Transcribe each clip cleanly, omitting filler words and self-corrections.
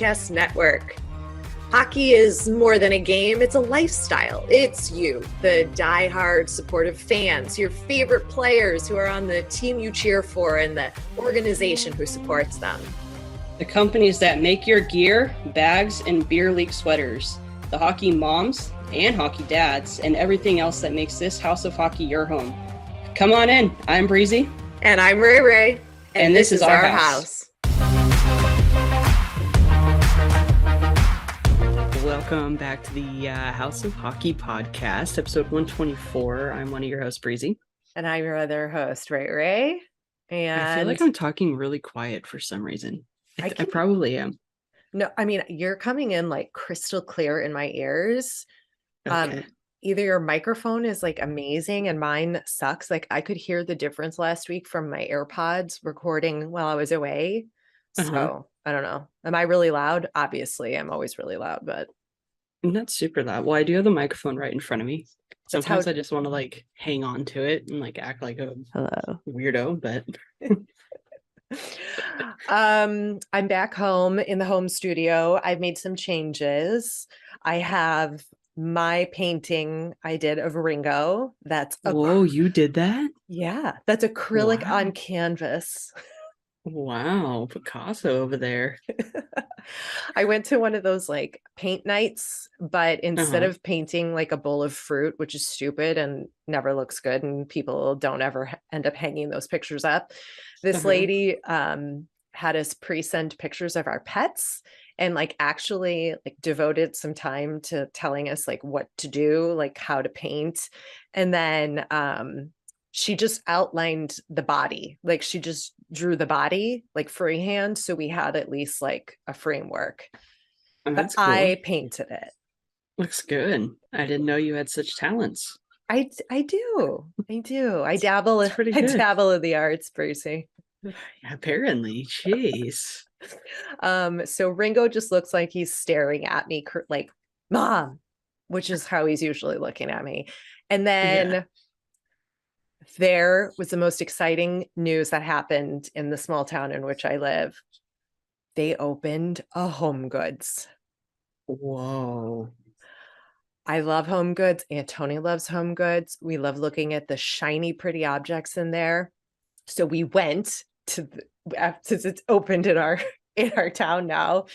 Podcast Network. Hockey is more than a game, it's a lifestyle. It's you, the diehard supportive fans, your favorite players who are on the team you cheer for, and the organization who supports them. The companies that make your gear, bags, and beer league sweaters. The hockey moms and hockey dads, and everything else that makes this house of hockey your home. Come on in. I'm Breezy. And I'm Rae. And this is our house. Welcome back to the House of Hockey podcast, episode 124. I'm one of your hosts, Breezy. And I'm your other host, Rae. And I feel like I'm talking really quiet for some reason. I probably am. No, I mean, you're coming in like crystal clear in my ears. Okay. Either your microphone is like amazing and mine sucks. Like I could hear the difference last week from my AirPods recording while I was away. So I don't know. Am I really loud? Obviously, I'm always really loud, but not super loud. Well, I do have the microphone right in front of me. Sometimes I just want to like hang on to it and like act like a weirdo, but I'm back home in the home studio. I've made some changes. I have my painting I did of Ringo. Whoa, you did that? Yeah, that's acrylic on canvas. Wow, Picasso over there. I went to one of those like paint nights, but instead of painting like a bowl of fruit, which is stupid and never looks good, and people don't ever end up hanging those pictures up, this lady had us pre-send pictures of our pets and like actually like devoted some time to telling us like what to do, like how to paint. And then she just outlined the body, like she just drew the body like freehand, so we had at least like a framework. That's but cool. I painted it. Looks good. I didn't know you had such talents. I do. I dabble in the arts, Breezy. Apparently. Jeez. So Ringo just looks like he's staring at me like, Mom, which is how he's usually looking at me. And then there was the most exciting news that happened in the small town in which I live. They opened a Home Goods. Whoa. I love Home Goods. Aunt Tony loves Home Goods. We love looking at the shiny, pretty objects in there. So we went to since it's opened in our town now.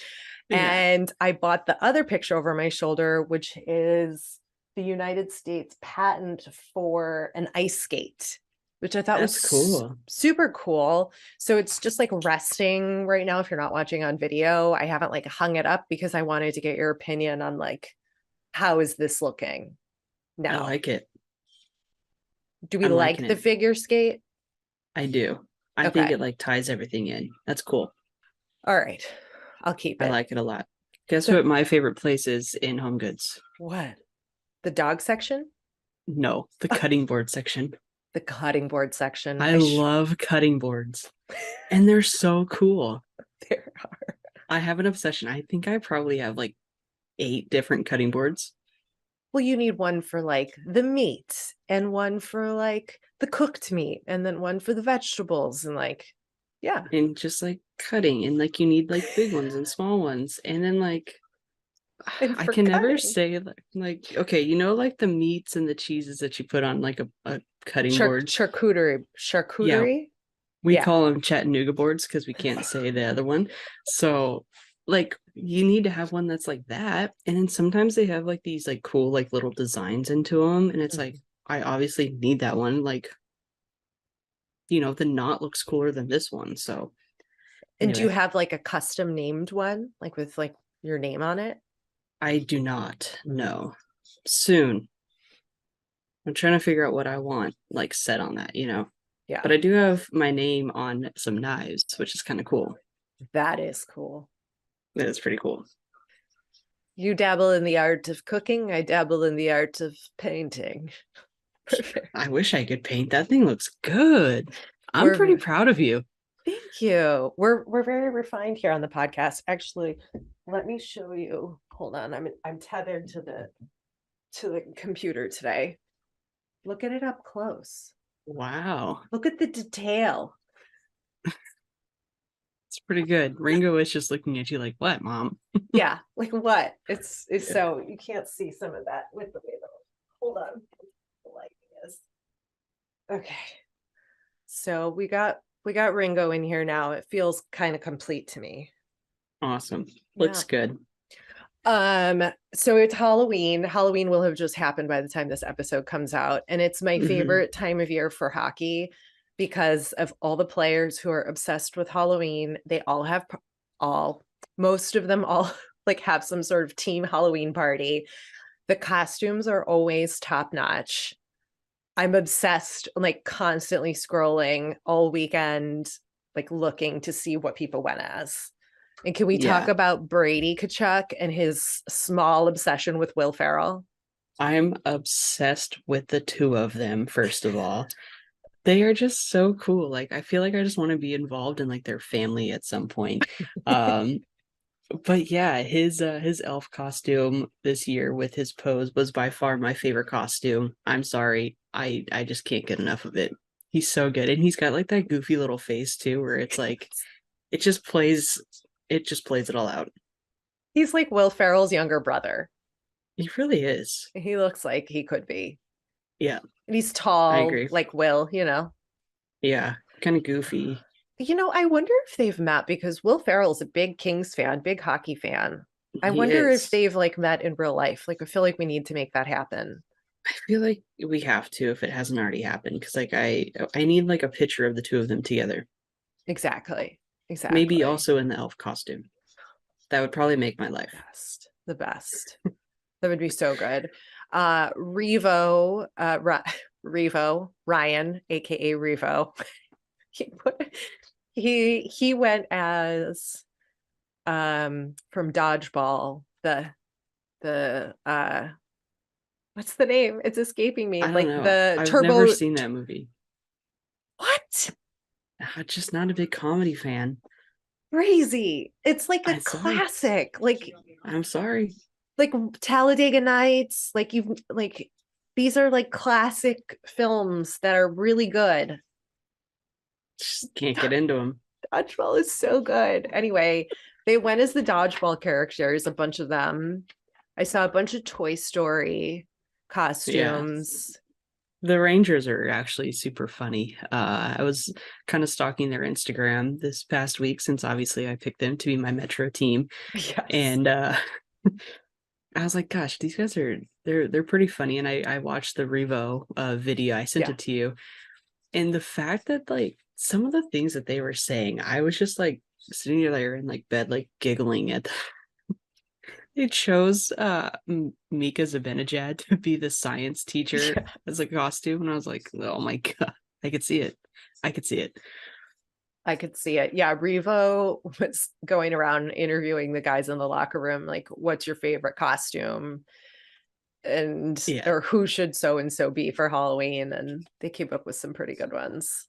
And I bought the other picture over my shoulder, which is the United States patent for an ice skate, which I thought was cool. Super cool. So it's just like resting right now. If you're not watching on video, I haven't like hung it up because I wanted to get your opinion on like, how is this looking now? I like it. Do we like the figure skate? I do. I think it like ties everything in. That's cool. All right. I'll keep it. I like it a lot. Guess what my favorite place is in Home Goods? What? The dog section? No, the cutting board section. The cutting board section. I love cutting boards. And they're so cool. There are. I have an obsession. I think I probably have like 8 different cutting boards. Well, you need one for like the meat and one for like the cooked meat and then one for the vegetables and like, yeah. And just like cutting and like you need like big ones and small ones. And then like, I can never say like, okay, you know, like the meats and the cheeses that you put on like a cutting board. Charcuterie. Yeah. We call them Chattanooga boards because we can't say the other one. So like you need to have one that's like that. And then sometimes they have like these like cool like little designs into them. And it's like, I obviously need that one. Like, you know, the knot looks cooler than this one. So and do you have like a custom named one, like with like your name on it? I do not. No. Soon. I'm trying to figure out what I want like set on that, you know. Yeah. But I do have my name on some knives, which is kind of cool. That is cool. That is pretty cool. You dabble in the art of cooking. I dabble in the art of painting. Perfect. I wish I could paint. That thing looks good. I'm pretty proud of you. Thank you. We're very refined here on the podcast. Actually, let me show you. Hold on. I'm tethered to the computer today. Look at it up close. Wow. Look at the detail. It's pretty good. Ringo is just looking at you like, what, mom? Yeah, like what? It's Yeah. so you can't see some of that with the way the hold on. The lighting is. Okay. So we got Ringo in here now. It feels kind of complete to me. Awesome. Yeah. Looks good. So it's Halloween. Halloween will have just happened by the time this episode comes out, and it's my Hmm. favorite time of year for hockey because of all the players who are obsessed with Halloween. They all have all most of them all like have some sort of team Halloween party. The costumes are always top notch. I'm obsessed, like constantly scrolling all weekend, like looking to see what people went as. And can we talk Yeah. about Brady Kachuk and his small obsession with Will Ferrell? I'm obsessed with the two of them, first of all. They are just so cool. Like I feel like I just want to be involved in like their family at some point. Um, but yeah, his elf costume this year with his pose was by far my favorite costume. I'm sorry. I just can't get enough of it. He's so good. And he's got like that goofy little face too, where it's like it just plays it all out. He's like Will Ferrell's younger brother. He really is. He looks like he could be. Yeah, And he's I tall, agree. like Will, you know. Yeah, kind of goofy. I wonder if they've met because Will Ferrell's a big Kings fan, big hockey fan. I He wonder if is. they've like met in real life. Like I feel like we need to make that happen. I feel like we have to if it hasn't already happened because like I need like a picture of the two of them together. Exactly. Maybe Exactly. also in the elf costume. That would probably make my life. Best. The best. That would be so good. Revo, Revo, Ryan, aka Revo. He he went as from Dodgeball, the what's the name? It's escaping me. I don't Like know. the I've never turbo seen that movie. what? Just not a big comedy fan. Crazy. It's like a I'm sorry. classic. I'm sorry. Like Talladega Nights, like you've like these are like classic films that are really good. Just can't get into them. Dodgeball is so good. Anyway, they went as the dodgeball characters, a bunch of them. I saw a bunch of Toy Story Yeah. costumes. The Rangers are actually super funny. I was kind of stalking their Instagram this past week since obviously I picked them to be my Metro team. Yes. And I was like, gosh, these guys are they're pretty funny. And I watched the Revo video. I sent Yeah. it to you. And the fact that like some of the things that they were saying, I was just like sitting there in like bed, like giggling at. They chose Mika Zibanejad to be the science teacher Yeah. as a costume, and I was like, oh my god, I could see it. I could see it. I could see it. Yeah, Revo was going around interviewing the guys in the locker room, like, what's your favorite costume? And Yeah. or who should so and so be for Halloween? And they came up with some pretty good ones.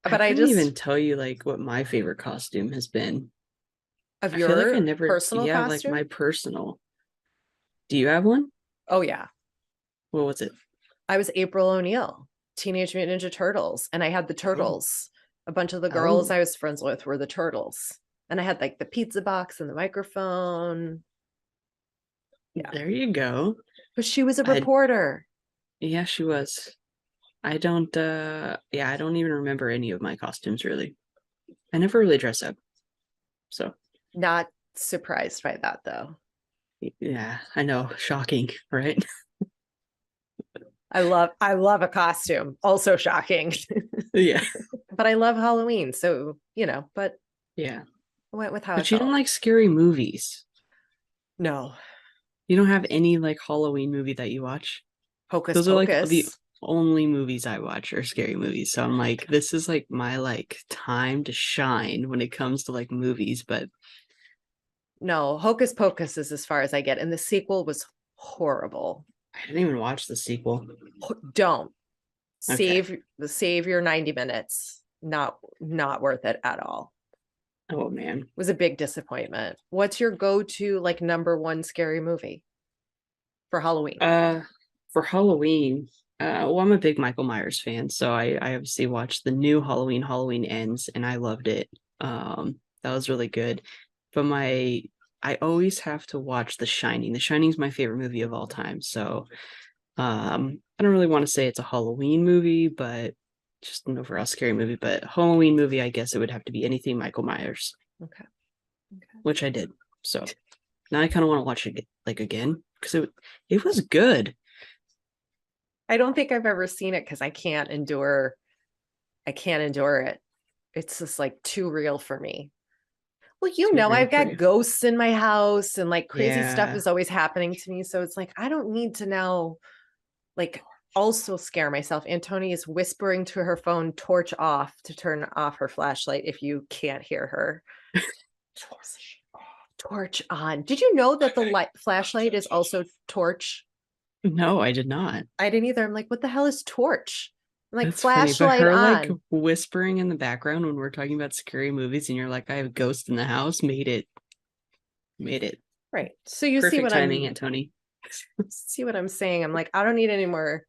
I But I couldn't just even tell you like what my favorite costume has been. of I feel like I your never, personal yeah, like costume? my personal. Do you have one? Oh yeah. What was it? I was April O'Neil, Teenage Mutant Ninja Turtles, and I had the Oh, turtles. A bunch of the girls oh, I was friends with were the turtles. And I had like the pizza box and the microphone. Yeah. there you go. But she was a I, reporter. yeah, she was. I don't, yeah, I don't even remember any of my costumes really. I never really dress up. So, Not surprised by that though. yeah, I know. Shocking, right? I love a costume. Also shocking. Yeah. But I love Halloween. So, but Yeah. I went with how I But you don't felt. like scary movies. No. You don't have any like Halloween movie that you watch. Hocus Those are like the Pocus. only movies I watch are scary movies. So I'm like, this is like my like time to shine when it comes to like movies. But No, Hocus Pocus is as far as I get. And the sequel was horrible. I didn't even watch the sequel. Don't Okay. save your 90 minutes. Not worth it at all. Oh man. It was a big disappointment. What's your go-to like number one scary movie for Halloween? Uh for Halloween, well, I'm a big Michael Myers fan, so I obviously watched the new Halloween, Halloween Ends, and I loved it. That was really good. But I always have to watch The Shining. The Shining is my favorite movie of all time. So I don't really want to say it's a Halloween movie, but just an overall scary movie. But Halloween movie, I guess it would have to be anything Michael Myers, Okay. Okay. which I did. So now I kind of want to watch it like again because it was good. I don't think I've ever seen it because I can't endure it. It's just like too real for me. Well, Too real I've for got you. ghosts in my house and like crazy stuff Yeah. is always happening to me. So it's like, I don't need to now like also scare myself. And Tony is whispering to her phone, torch off to turn off her flashlight if you can't hear her. Torch on. Did you know that the flashlight is also torch? No, I did not. I didn't either. I'm like, what the hell is torch? I'm like, That's funny. But flashlight her like on. whispering in the background when we're talking about scary movies and you're like, I have a ghost in the house, made it Right. So you perfect timing, Aunt Tony. see what I'm saying. I'm like, I don't need any more.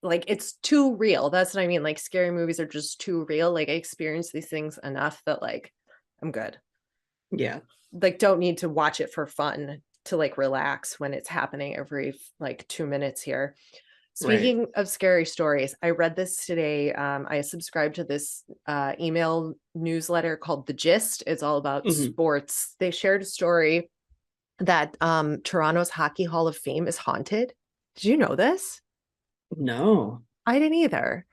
Like, it's too real. That's what I mean. Like, scary movies are just too real. Like, I experience these things enough that like I'm good. Yeah. Like, don't need to watch it for fun to like relax when it's happening every like 2 minutes here. Right. Speaking of scary stories, I read this today. I subscribe to this email newsletter called The Gist. It's all about Hmm. sports. They shared a story that Toronto's Hockey Hall of Fame is haunted. Did you know this? No. I didn't either.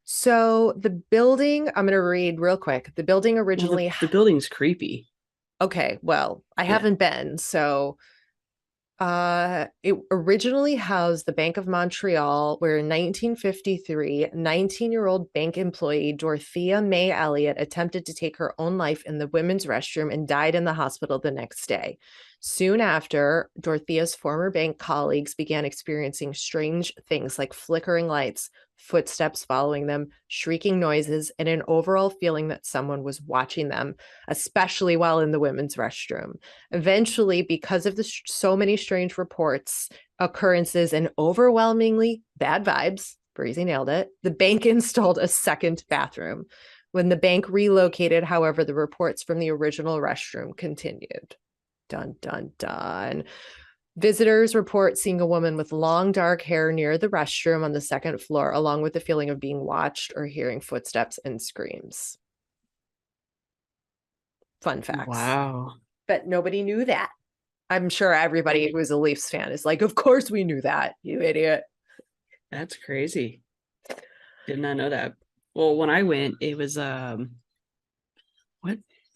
So the building, I'm going to read real quick. The building Well, originally, the building's creepy. okay, well, I Yeah. haven't been. So it originally housed the Bank of Montreal, where in 1953, 19-year-old bank employee Dorothea May Elliott attempted to take her own life in the women's restroom and died in the hospital the next day. Soon after, Dorothea's former bank colleagues began experiencing strange things like flickering lights, footsteps following them, shrieking noises, and an overall feeling that someone was watching them, especially while in the women's restroom. Eventually, because of so many strange reports, occurrences, and overwhelmingly bad vibes, Breezy nailed it, the bank installed a second bathroom. When the bank relocated, however, the reports from the original restroom continued. Dun, dun, dun. Visitors report seeing a woman with long dark hair near the restroom on the second floor, along with the feeling of being watched or hearing footsteps and screams. Fun facts. Wow. But nobody knew that. I'm sure everybody who is a Leafs fan is like, of course we knew that, you idiot. That's crazy. Did not know that. Well, when I went, it was what?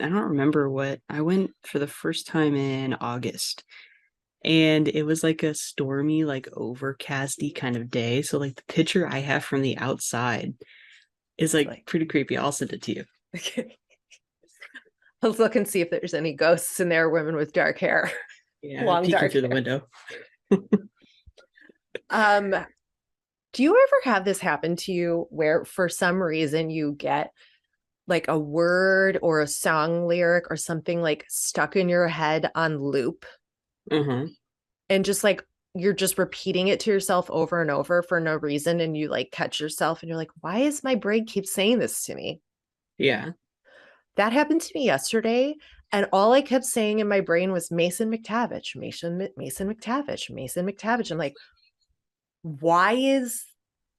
I don't remember what. I went for the first time in August. And it was like a stormy, like overcasty kind of day. So like the picture I have from the outside is like Like, pretty creepy. I'll send it to you. let's look and see if there's any ghosts in there, women with dark hair, Yeah, long peeking dark through the hair. window. Um, do you ever have this happen to you where for some reason you get like a word or a song lyric or something like stuck in your head on loop Uh-huh. and just like you're just repeating it to yourself over and over for no reason and you like catch yourself and you're like, why is my brain keep saying this to me? Yeah. That happened to me yesterday. And all I kept saying in my brain was Mason McTavish, Mason McTavish, Mason McTavish. I'm like, why is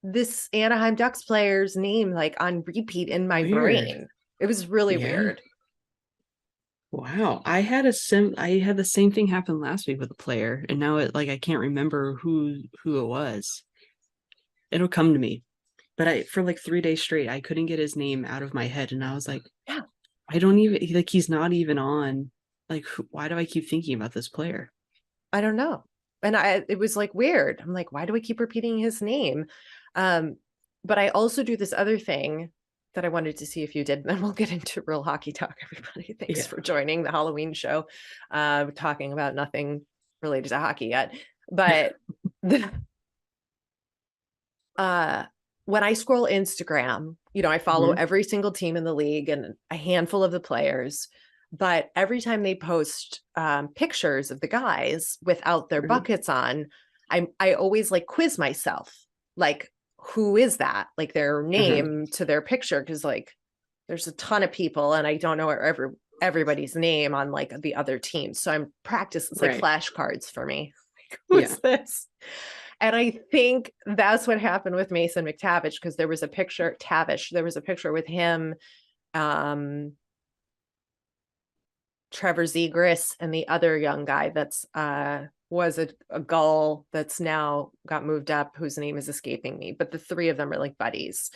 this Anaheim Ducks player's name like on repeat in my Weird. brain? It was really Yeah. weird. Wow. I had the same thing happen last week with a player, and now it like I can't remember who it was. It'll come to me. But I for like 3 days straight, I couldn't get his name out of my head, and I was like, Yeah, I don't even like he's not even on. Like, why do I keep thinking about this player? I don't know. And it was like weird. I'm like, why do we keep repeating his name? Um, but I also do this other thing that I wanted to see if you did, and then we'll get into real hockey talk, everybody. Thanks Yeah. for joining the Halloween show. Talking about nothing related to hockey yet. But the, uh when I scroll Instagram, I follow Mhm. every single team in the league and a handful of the players. But every time they post pictures of the guys without their Right. buckets on, I always like quiz myself, like who is that? Like their Uh-huh. name to their picture, because like there's a ton of people and I don't know everybody's name on like the other team. So I'm practicing. It's like Right. flashcards for me. Like, Yeah. who's this? And I think that's what happened with Mason McTavish, because there was a picture, with him, Trevor Zegras, and the other young guy that's was a gull that's now got moved up, whose name is escaping me. But the three of them are like buddies.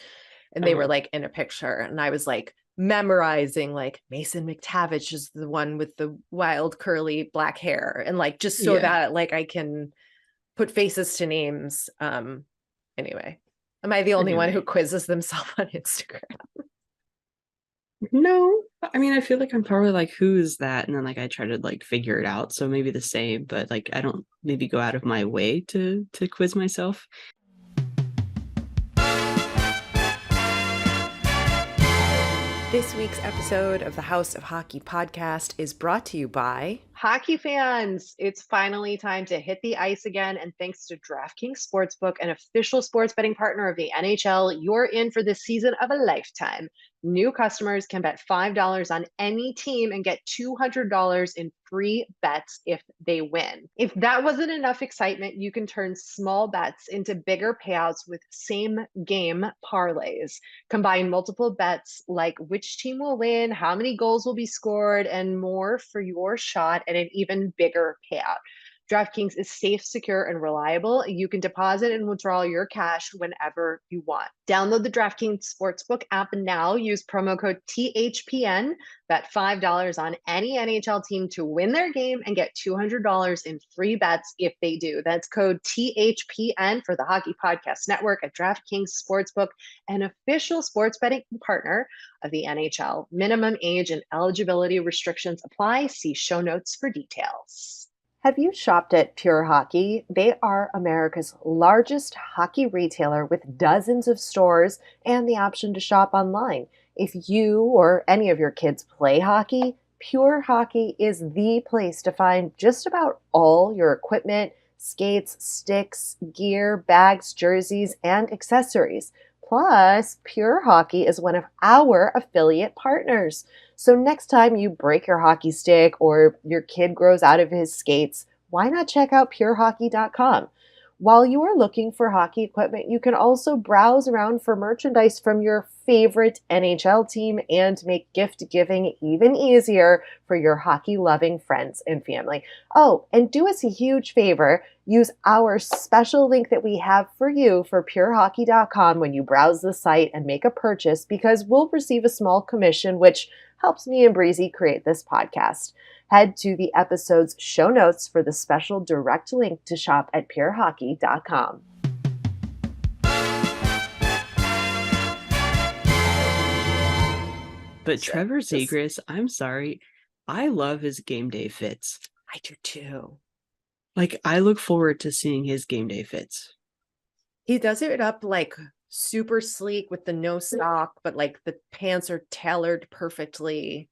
And they were like in a picture. And I was like memorizing like Mason McTavish is the one with the wild curly black hair. And like just so Yeah. that like I can put faces to names. Anyway, am I the only one who Anyway. quizzes themselves on Instagram? No, I mean, I feel like I'm probably like, who is that? And then like I try to like figure it out. So maybe the same, but like I don't maybe go out of my way to quiz myself. This week's episode of the House of Hockey podcast is brought to you by Hockey fans. It's finally time to hit the ice again. And thanks to DraftKings Sportsbook, an official sports betting partner of the NHL, you're in for the season of a lifetime. New customers can bet $5 on any team and get $200 in free bets if they win. If that wasn't enough excitement, you can turn small bets into bigger payouts with same game parlays. Combine multiple bets like which team will win, how many goals will be scored, and more for your shot at an even bigger payout. DraftKings is safe, secure, and reliable. You can deposit and withdraw your cash whenever you want. Download the DraftKings Sportsbook app now. Use promo code THPN. Bet $5 on any NHL team to win their game and get $200 in free bets if they do. That's code THPN for the Hockey Podcast Network at DraftKings Sportsbook, an official sports betting partner of the NHL. Minimum age and eligibility restrictions apply. See show notes for details. Have you shopped at Pure Hockey? They are America's largest hockey retailer with dozens of stores and the option to shop online. If you or any of your kids play hockey, Pure Hockey is the place to find just about all your equipment, skates, sticks, gear, bags, jerseys, and accessories. Plus, Pure Hockey is one of our affiliate partners. So next time you break your hockey stick or your kid grows out of his skates, why not check out purehockey.com? While you are looking for hockey equipment, you can also browse around for merchandise from your favorite NHL team and make gift giving even easier for your hockey loving friends and family. Oh, and do us a huge favor. Use our special link that we have for you for purehockey.com when you browse the site and make a purchase, because we'll receive a small commission, which helps me and Breezy create this podcast. Head to the episode's show notes for the special direct link to shop at purehockey.com. But Trevor Zegras, I'm sorry, I love his game day fits. I do too. Like, I look forward to seeing his game day fits. He does it up like super sleek with the no sock, but like the pants are tailored perfectly.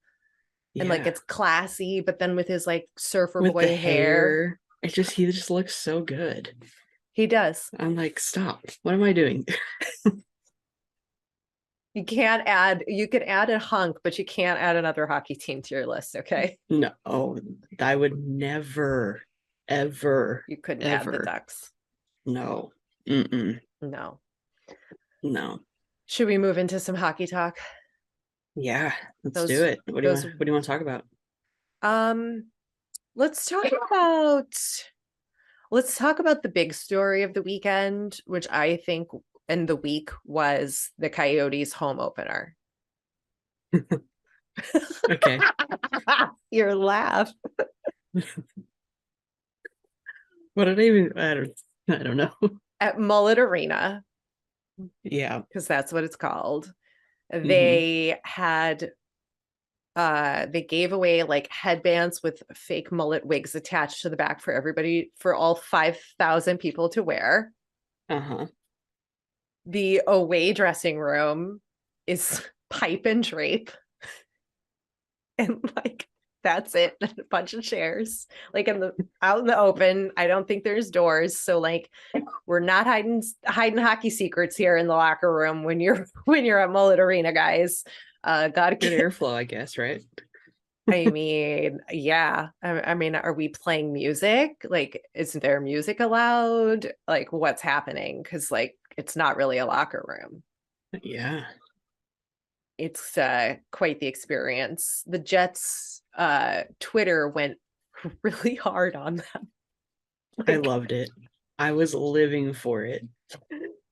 And like it's classy, but then with his like surfer with boy the hair, he just looks so good. He does. I'm like, stop. What am I doing? You can add a hunk, but you can't add another hockey team to your list, okay? No, I would never, ever. You couldn't ever. add the Ducks. No. Mm-mm. No. Should we move into some hockey talk? Yeah, let's do it. What do you want to talk about? Let's talk about the big story of the weekend, which I think in the week was the Coyotes home opener. Okay. Your laugh. What did I don't know. At Mullet Arena. Yeah. Because that's what it's called. They had they gave away like headbands with fake mullet wigs attached to the back for everybody, for all 5,000 people to wear. The away dressing room is pipe and drape. And like that's it. A bunch of chairs like out in the open. I don't think there's doors, so like we're not hiding hockey secrets here in the locker room when you're at Mullet Arena, guys. Gotta good airflow, I guess, right? I mean, yeah. I mean, are we playing music? Like, isn't there music allowed? Like, what's happening? Because, like, it's not really a locker room. Yeah. It's quite the experience. The Jets Twitter went really hard on them. I Like, loved it. I was living for it.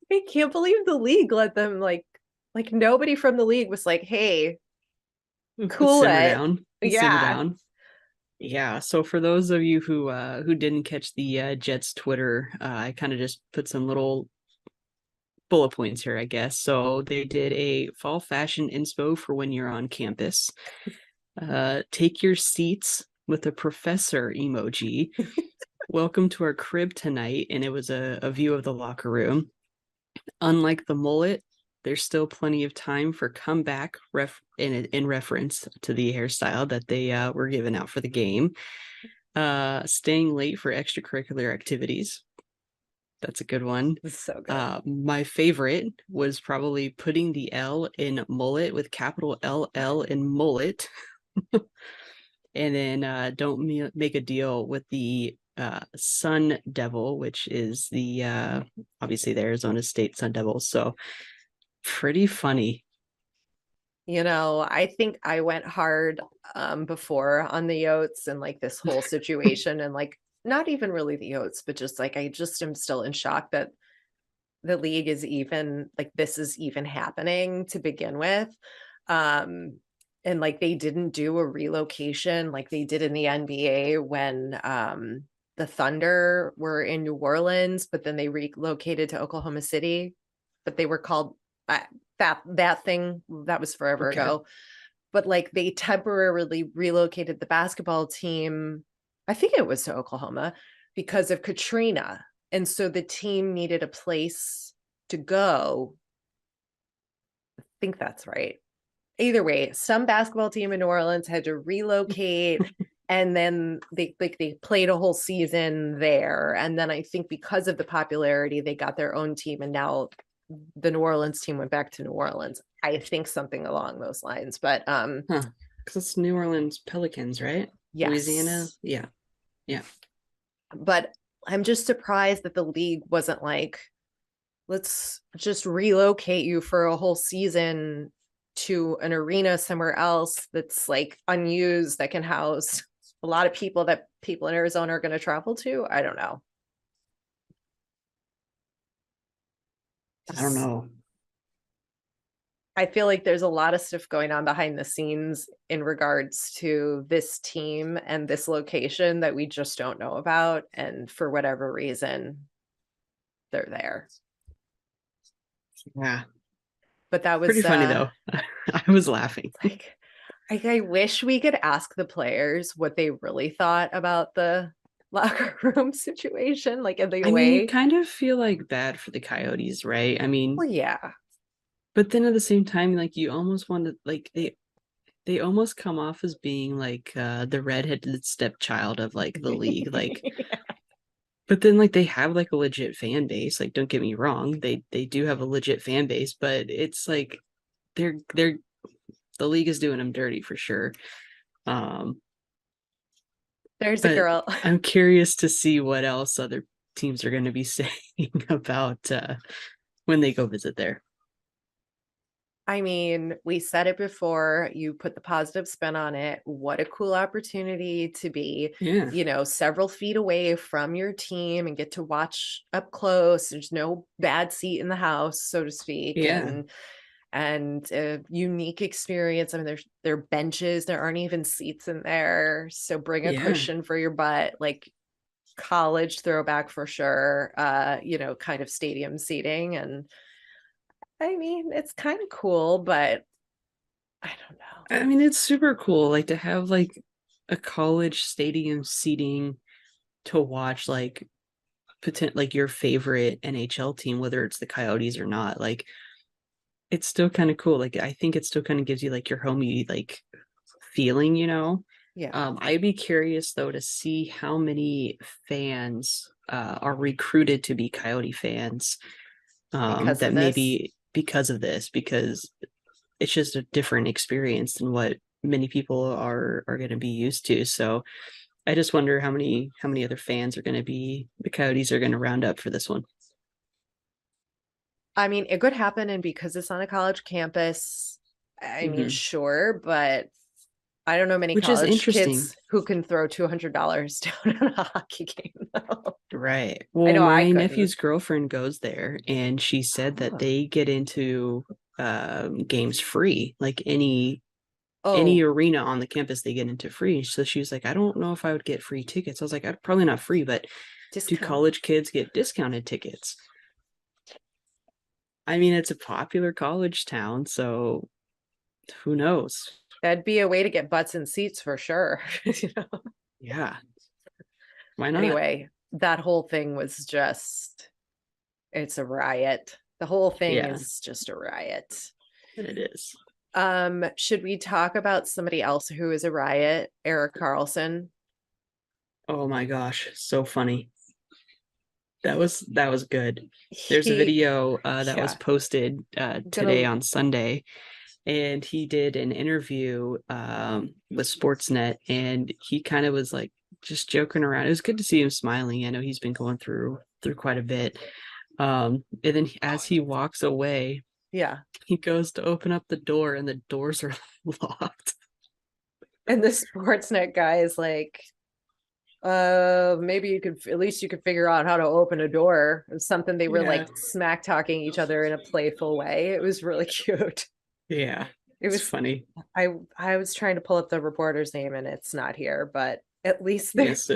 I can't believe the league let them like nobody from the league was like, "Hey, cool Simmer it." down. Simmer Yeah. down. Yeah, so for those of you who didn't catch the Jets Twitter, I kind of just put some little bullet points here, I guess. So they did a fall fashion inspo for when you're on campus. Take your seats with a professor emoji. Welcome to our crib tonight, and it was a view of the locker room. Unlike the mullet, there's still plenty of time for comeback in reference to the hairstyle that they were given out for the game. Staying late for extracurricular activities. That's a good one. It's so good. My favorite was probably putting the L in mullet with capital LL in mullet. And then don't make a deal with the Sun Devil, which is the obviously the Arizona State Sun Devils. So pretty funny. I think I went hard before on the Yotes and like this whole situation and like not even really the Yotes, but just like I just am still in shock that the league is even like this is even happening to begin with. Um and like they didn't do a relocation like they did in the NBA when the Thunder were in New Orleans, but then they relocated to Oklahoma City, but they were called uh, that thing that was forever Okay. ago. But like they temporarily relocated the basketball team, I think it was to Oklahoma because of Katrina. And so the team needed a place to go. I think that's right. Either way, some basketball team in New Orleans had to relocate and then they played a whole season there. And then I think because of the popularity, they got their own team and now the New Orleans team went back to New Orleans. I think something along those lines. But Huh. Because it's New Orleans Pelicans, right? Louisiana. yes. Yeah. Yeah. But I'm just surprised that the league wasn't like, let's just relocate you for a whole season to an arena somewhere else that's like unused that can house a lot of people that people in Arizona are going to travel to. I don't know. I don't Just know. I feel like there's a lot of stuff going on behind the scenes in regards to this team and this location that we just don't know about. And for whatever reason, they're there. Yeah. But that Pretty was funny though. I was laughing. like I wish we could ask the players what they really thought about the locker room situation, like in the I mean, you away. kind of feel like bad for the Coyotes, right? I mean, Well, yeah. but then at the same time, like you almost want to like they almost come off as being like the redheaded stepchild of like the league. Like Yeah. but then like they have like a legit fan base. Like don't get me wrong, they do have a legit fan base, but it's like they're the league is doing them dirty for sure. Um There's a but girl. I'm curious to see what else other teams are going to be saying about when they go visit there. I mean, we said it before, you put the positive spin on it. What a cool opportunity to be, Yeah. several feet away from your team and get to watch up close. There's no bad seat in the house, so to speak. Yeah. And a unique experience. I mean, there are benches, there aren't even seats in there. So bring a Yeah. cushion for your butt, like college throwback for sure. Kind of stadium seating. And I mean, it's kind of cool, but I don't know. I mean, it's super cool, like to have like a college stadium seating to watch like your favorite NHL team, whether it's the Coyotes or not. Like it's still kind of cool. Like I think it still kind of gives you like your homey like feeling, you know. Yeah, I'd be curious though to see how many fans are recruited to be Coyote fans. because That of this. maybe because of this, because it's just a different experience than what many people are going to be used to. So I just wonder how many other fans are going to be the Coyotes are going to round up for this one. I mean, it could happen, and because it's on a college campus, I mean, Mm-hmm. sure, but I don't know many Which is college interesting. kids who can throw $200 down on a hockey game, though. Right. I Well, know I my couldn't. nephew's girlfriend goes there, and she said that Oh. they get into games free. Like any Oh, arena on the campus, they get into free. So she was like, I don't know if I would get free tickets. I was like, probably not free, but do discount. college kids get discounted tickets? I mean, it's a popular college town, so who knows? That'd be a way to get butts in seats for sure. You know? Yeah, why not? Anyway, that whole thing was just, it's a riot. The whole thing Yeah, is just a riot. it is. Should we talk about somebody else who is a riot? Eric Carlson. Oh my gosh, so funny. That was good. There's a He, video that was yeah, posted I'm today gonna, on Sunday, and he did an interview with Sportsnet, and he kind of was like just joking around. It was good to see him smiling. I know he's been going through quite a bit. And then as he walks away, yeah. he goes to open up the door, and the doors are locked. And the Sportsnet guy is like, maybe you could, at least you could figure out how to open a door. It was something they were Yeah, like smack talking each other in a playful way. It was really cute. yeah, It it's was, funny. I was trying to pull up the reporter's name and it's not here, but at least they're Yes,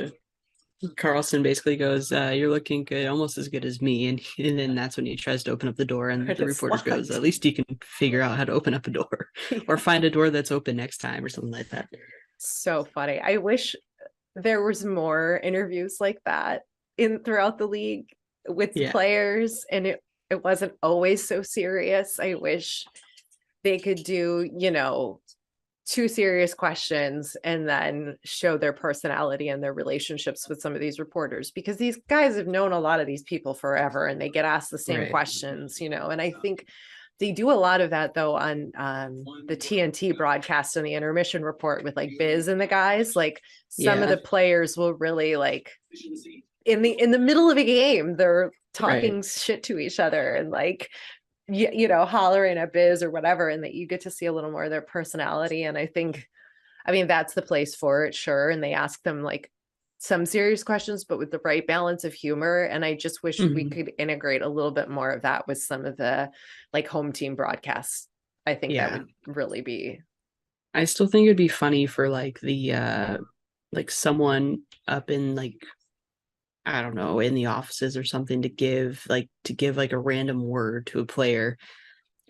Carlson basically goes, "You're looking good, almost as good as me," and then that's when he tries to open up the door, and but the it's reporter goes, "At locked. least you can figure out how to open up a door, or find a door that's open next time, or something like that." So funny. I wish there was more interviews like that in throughout the league with Yeah, players, and it wasn't always so serious. I wish they could do, two serious questions and then show their personality and their relationships with some of these reporters, because these guys have known a lot of these people forever and they get asked the same right, questions, and I think they do a lot of that though on the TNT broadcast and the intermission report with like Biz and the guys. Like some of yeah, the players will really like in the middle of a game, they're right, talking shit to each other and like hollering at Biz or whatever, and that you get to see a little more of their personality. And I mean, that's the place for it, sure. And they ask them like some serious questions, but with the right balance of humor. And I just wish we hmm, could integrate a little bit more of that with some of the like home team broadcasts. I think that yeah. would really be, I still think it'd be funny for like the like someone up in like I don't know in the offices or something to give like a random word to a player,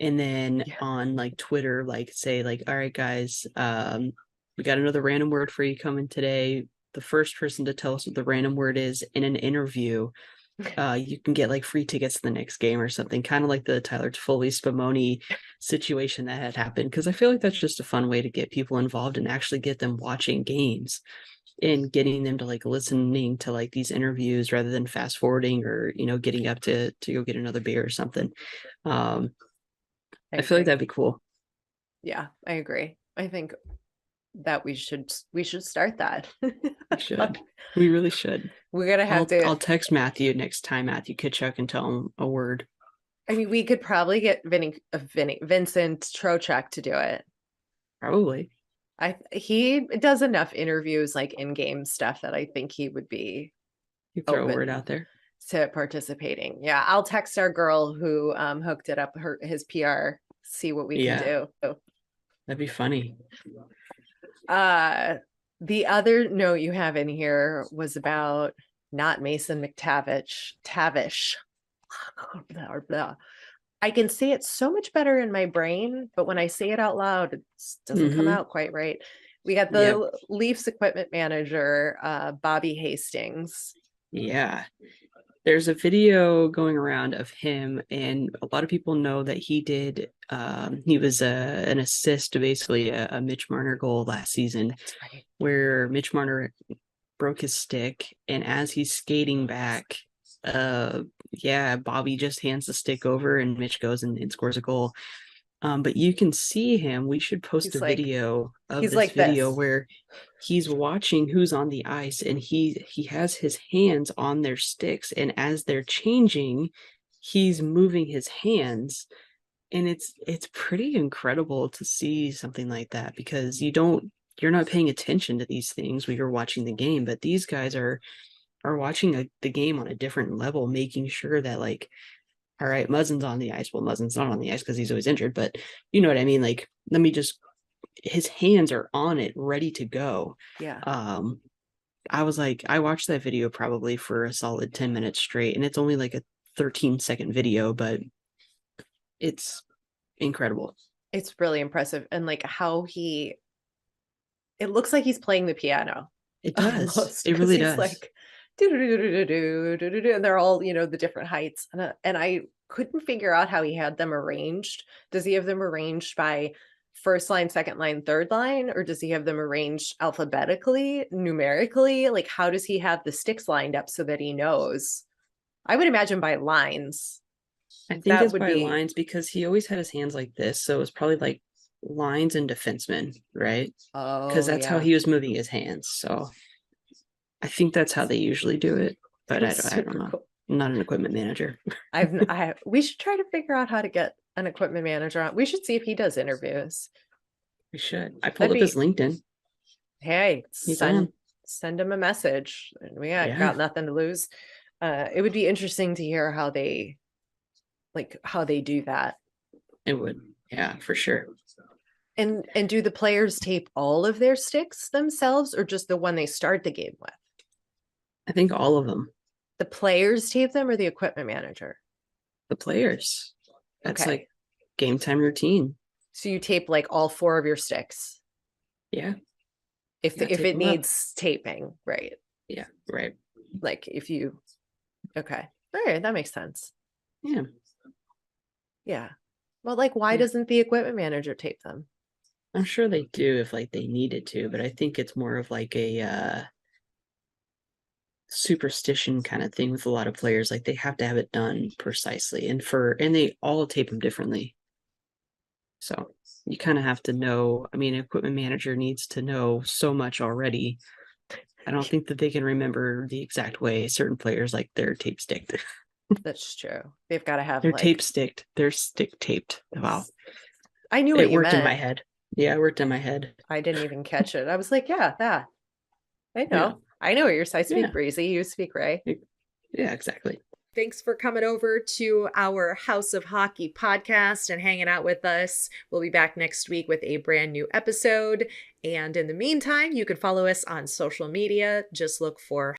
and then yeah. on like Twitter, like say like, all right, guys, we got another random word for you coming today. The first person to tell us what the random word is in an interview, you can get like free tickets to the next game or something, kind of like the Tyler Toffoli Spumoni situation that had happened. Because I feel like that's just a fun way to get people involved and actually get them watching games and getting them to like listening to like these interviews rather than fast forwarding or getting up to go get another beer or something. Um, I I feel like agree. that'd be cool. Yeah, I agree. I think that we should start that. We should. We really should. We're gonna have I'll to. text Matthew next time Matthew Kitchuk and tell him a word. I mean, we could probably get Vincent Trocek to do it. Probably. He does enough interviews like in-game stuff that I think he would be You throw a word open out there. to participating. Yeah, I'll text our girl who hooked it up, his PR, see what we can Yeah, do. that'd be funny. Uh the other note you have in here was about not Mason McTavish. Tavish. Blah, blah. I can say it so much better in my brain, but when I say it out loud, it doesn't come Mm-hmm. out quite right. We got Yep. the Leafs equipment manager, Bobby Hastings. Yeah. There's a video going around of him, and a lot of people know that he was an assist to basically a Mitch Marner goal last season, That's right. where Mitch Marner broke his stick, and as he's skating back, yeah, Bobby just hands the stick over, and Mitch goes and scores a goal. But you can see him. We should post a video of he's this like video this. where he's watching who's on the ice, and he has his hands on their sticks, and as they're changing, he's moving his hands. And it's pretty incredible to see something like that, because you're not paying attention to these things when you're watching the game, but these guys are watching the game on a different level, making sure that, like, all right, Muzzin's on the ice. Well, Muzzin's not on the ice because he's always injured, but you know what I mean? Like, his hands are on it, ready to go. Yeah. I was like, I watched that video probably for a solid 10 minutes straight, and it's only like a 13-second video, but it's incredible. It's really impressive. And like it looks like he's playing the piano It does. almost, It because really he's does. like, and they're all, the different heights. And I couldn't figure out how he had them arranged. Does he have them arranged by first line, second line, third line, or does he have them arranged alphabetically, numerically? Like, how does he have the sticks lined up so that he knows? I would imagine by lines. I think That it's would by be, lines, because he always had his hands like this, so it's probably like lines and defensemen, right? Because oh that's how yeah, he was moving his hands. So I think that's how they usually do it, but that's I don't super know. cool. I'm not an equipment manager. We should try to figure out how to get an equipment manager on. We should see if he does interviews. We should. I pulled That'd up his be, LinkedIn. hey, He's on. send him a message. We Yeah, got nothing to lose. It would be interesting to hear how they do that. it would. Yeah, for sure. And do the players tape all of their sticks themselves, or just the one they start the game with? I think all of them. The players tape them, or the equipment manager? The players. That's Okay. like game time routine. So you tape like all four of your sticks Yeah. if Yeah, if tape it them up. needs taping, right? Yeah, right. Like if you okay. All right, that makes sense. Yeah. Yeah. Well, like, why Yeah. doesn't the equipment manager tape them? I'm sure they do if like they needed to, but I think it's more of like a superstition kind of thing with a lot of players. Like, they have to have it done precisely, and they all tape them differently. So you kind of have to know. I mean, equipment manager needs to know so much already. I don't think that they can remember the exact way certain players, like, they're tape sticked. That's true. They've got to have They're tape like, sticked. They're stick taped. Wow. I knew what It you worked in my meant. head. Yeah, it worked in my head. I didn't even catch it. I was like, yeah, that. I Yeah. know. I know what you're I speak Yeah. Breezy, you speak Ray. Yeah, exactly. Thanks for coming over to our House of Hockey podcast and hanging out with us. We'll be back next week with a brand new episode. And in the meantime, you can follow us on social media. Just look for